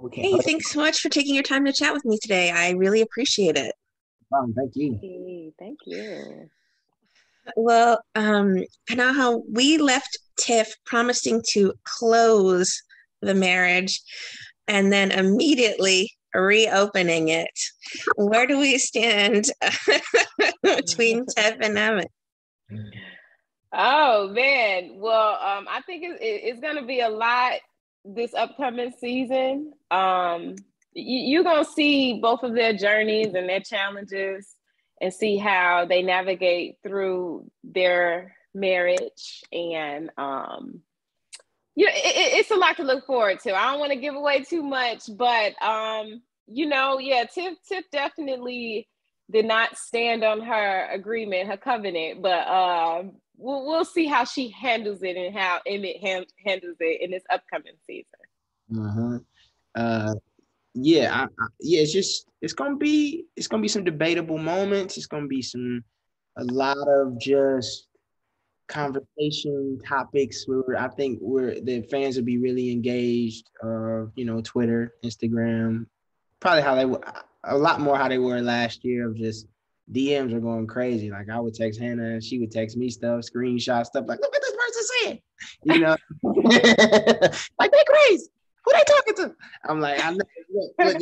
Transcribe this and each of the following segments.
Okay. Hey, thanks so much for taking your time to chat with me today. I really appreciate it. Thank you. Hey, thank you. Well, Hannaha, we left Tiff promising to close the marriage and then immediately reopening it. Where do we stand between Tiff and Emmett? Oh man, well, I think it's gonna be a lot this upcoming season. You're gonna see both of their journeys and their challenges, and see how they navigate through their marriage. And it's a lot to look forward to. I don't want to give away too much, but yeah, Tiff definitely did not stand on her agreement, her covenant, but we'll see how she handles it and how Emmett handles it in this upcoming season. Uh-huh. Uh, yeah, yeah. It's gonna be some debatable moments. It's gonna be a lot of just conversation topics where I think the fans will be really engaged. Twitter, Instagram, probably how they were a lot more how they were last year of just DMs are going crazy. Like I would text Hannah and she would text me stuff, screenshot stuff like, look what this person said. You know, like they crazy. Who they talking to? I'm like, I know look,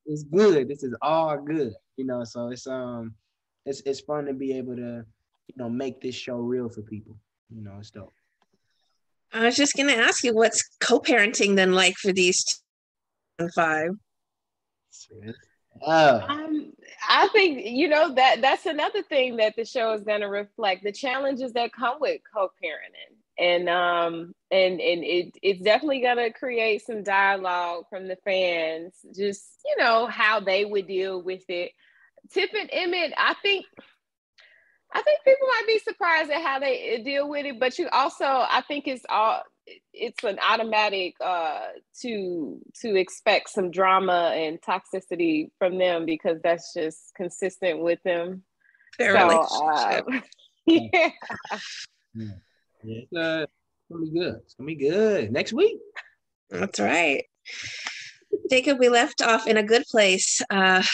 it's good. This is all good. So it's fun to be able to, make this show real for people. It's dope. I was just going to ask you, what's co-parenting then like for these 2 and 5? I think that's another thing that the show is going to reflect, the challenges that come with co-parenting, and it's definitely going to create some dialogue from the fans, just how they would deal with it. Tiff and Emmett, I think people might be surprised at how they deal with it, but I think it's an automatic to expect some drama and toxicity from them, because that's just consistent with them. Their So relationship. yeah. It's gonna be good. It's gonna be good next week. That's right. Jacob, we left off in a good place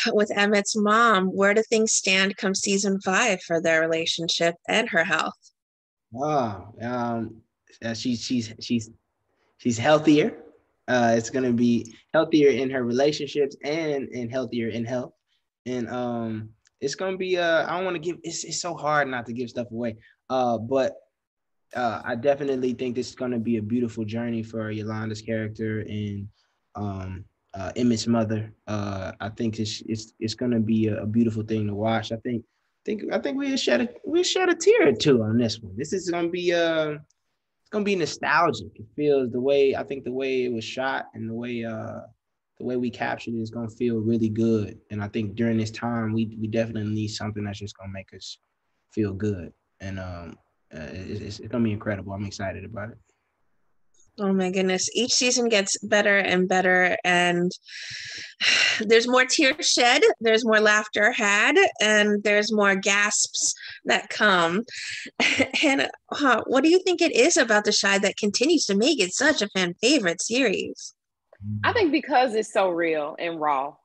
with Emmett's mom. Where do things stand come season 5 for their relationship and her health? She's healthier. It's gonna be healthier in her relationships and healthier in health. And it's gonna be I don't want to give it's so hard not to give stuff away. But I definitely think this is gonna be a beautiful journey for Yolanda's character and Emmett's mother. I think it's gonna be a beautiful thing to watch. I think we shed a tear or two on this one. This is gonna be it's gonna be nostalgic. It feels the way it was shot and the way we captured it is gonna feel really good. And I think during this time we definitely need something that's just gonna make us feel good. And it's gonna be incredible. I'm excited about it. Oh my goodness. Each season gets better and better, and there's more tears shed, there's more laughter had, and there's more gasps that come. And what do you think it is about The Chi that continues to make it such a fan favorite series? I think because it's so real and raw.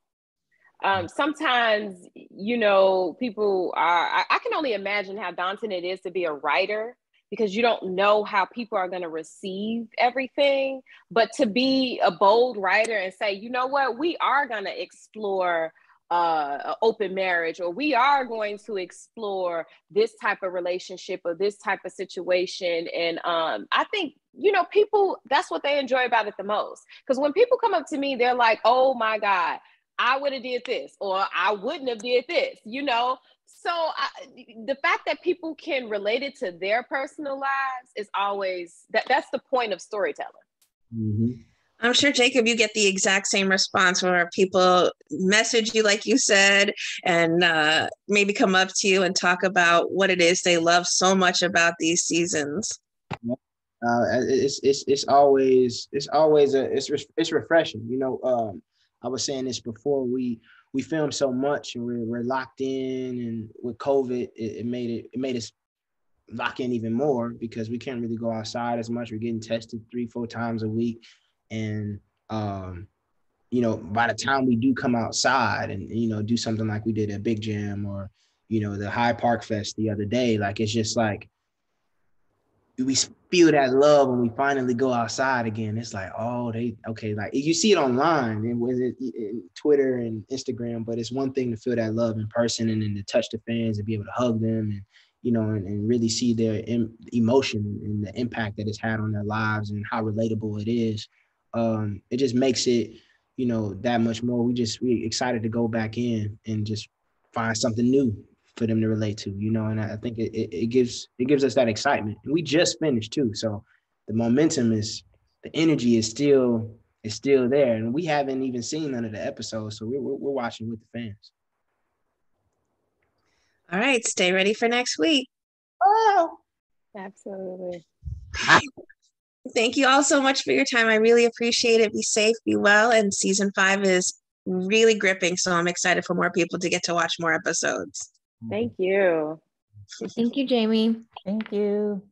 Sometimes, people I can only imagine how daunting it is to be a writer, because you don't know how people are going to receive everything. But to be a bold writer and say, you know what, we are going to explore open marriage, or we are going to explore this type of relationship or this type of situation. And I think, people, that's what they enjoy about it the most. Because when people come up to me, they're like, oh my God, I would have did this, or I wouldn't have did this, So the fact that people can relate it to their personal lives is always, that's the point of storytelling. Mm-hmm. I'm sure, Jacob, you get the exact same response where people message you, like you said, and maybe come up to you and talk about what it is they love so much about these seasons. It's refreshing. I was saying this before. We film so much and we're locked in, and with COVID it made us lock in even more because we can't really go outside as much. We're getting tested 3-4 times a week, and you know, by the time we do come outside and, you know, do something like we did at Big Jam or, you know, the High Park Fest the other day, like, it's just like, we feel that love when we finally go outside again. It's like, oh, they okay. Like you see it online and with it in Twitter and Instagram, but it's one thing to feel that love in person and then to touch the fans and be able to hug them and, you know, and really see their emotion and the impact that it's had on their lives and how relatable it is. It just makes it, you know, that much more. We excited to go back in and just find something new for them to relate to, you know, and I think it gives us that excitement. And we just finished too, so the momentum is, the energy is still there, and we haven't even seen none of the episodes, so we're watching with the fans. All right, stay ready for next week. Oh, Absolutely. Thank you all so much for your time. I really appreciate it. Be safe, be well, and season 5 is really gripping, so I'm excited for more people to get to watch more episodes. Thank you. Thank you, Jamie. Thank you.